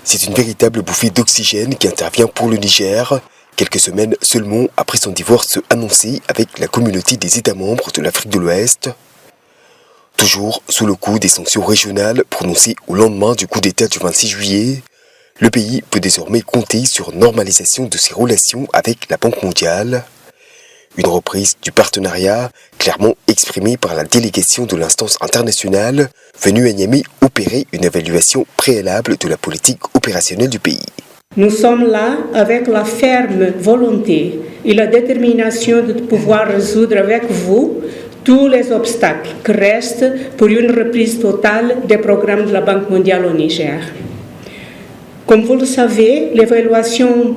C'est une véritable bouffée d'oxygène qui intervient pour le Niger, quelques semaines seulement après son divorce annoncé avec la communauté des États membres de l'Afrique de l'Ouest. Toujours sous le coup des sanctions régionales prononcées au lendemain du coup d'État du 26 juillet, le pays peut désormais compter sur une normalisation de ses relations avec la Banque mondiale. Une reprise du partenariat clairement exprimée par la délégation de l'instance internationale venue à Niamey opérer une évaluation préalable de la politique opérationnelle du pays. Nous sommes là avec la ferme volonté et la détermination de pouvoir résoudre avec vous tous les obstacles qui restent pour une reprise totale des programmes de la Banque mondiale au Niger. Comme vous le savez, l'évaluation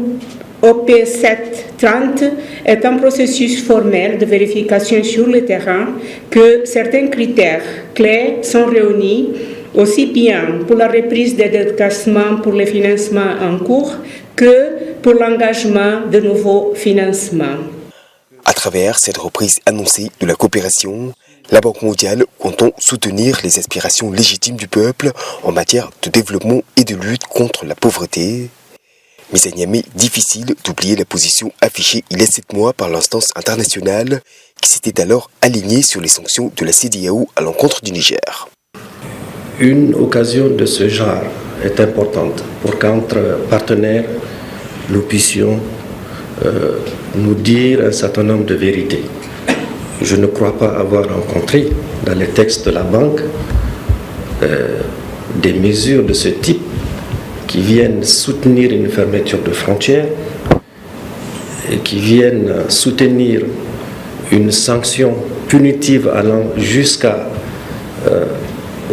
OP730 est un processus formel de vérification sur le terrain que certains critères clés sont réunis aussi bien pour la reprise des déclassements pour les financements en cours que pour l'engagement de nouveaux financements. À travers cette reprise annoncée de la coopération, la Banque mondiale compte soutenir les aspirations légitimes du peuple en matière de développement et de lutte contre la pauvreté. Mais à Niamey, difficile d'oublier la position affichée il y a 7 mois par l'instance internationale qui s'était alors alignée sur les sanctions de la CEDEAO à l'encontre du Niger. Une occasion de ce genre est importante pour qu'entre partenaires, nous puissions nous dire un certain nombre de vérités. Je ne crois pas avoir rencontré dans les textes de la banque des mesures de ce type qui viennent soutenir une fermeture de frontières et qui viennent soutenir une sanction punitive allant jusqu'à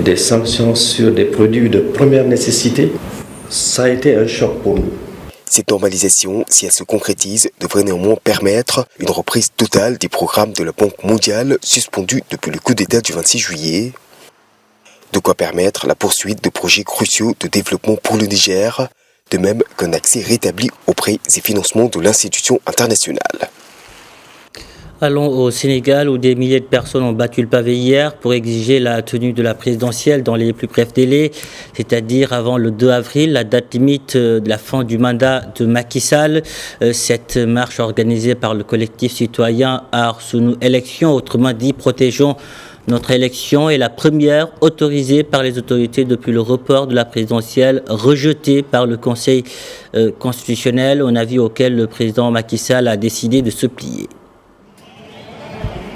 des sanctions sur des produits de première nécessité. Ça a été un choc pour nous. Cette normalisation, si elle se concrétise, devrait néanmoins permettre une reprise totale des programmes de la Banque mondiale suspendus depuis le coup d'État du 26 juillet. De quoi permettre la poursuite de projets cruciaux de développement pour le Niger, de même qu'un accès rétabli aux prêts et financements de l'institution internationale. Allons au Sénégal où des milliers de personnes ont battu le pavé hier pour exiger la tenue de la présidentielle dans les plus brefs délais, c'est-à-dire avant le 2 avril, la date limite de la fin du mandat de Macky Sall. Cette marche organisée par le collectif citoyen Aar Sunu Élection, autrement dit Protégeons notre élection, est la première autorisée par les autorités depuis le report de la présidentielle rejetée par le Conseil constitutionnel, un avis auquel le président Macky Sall a décidé de se plier.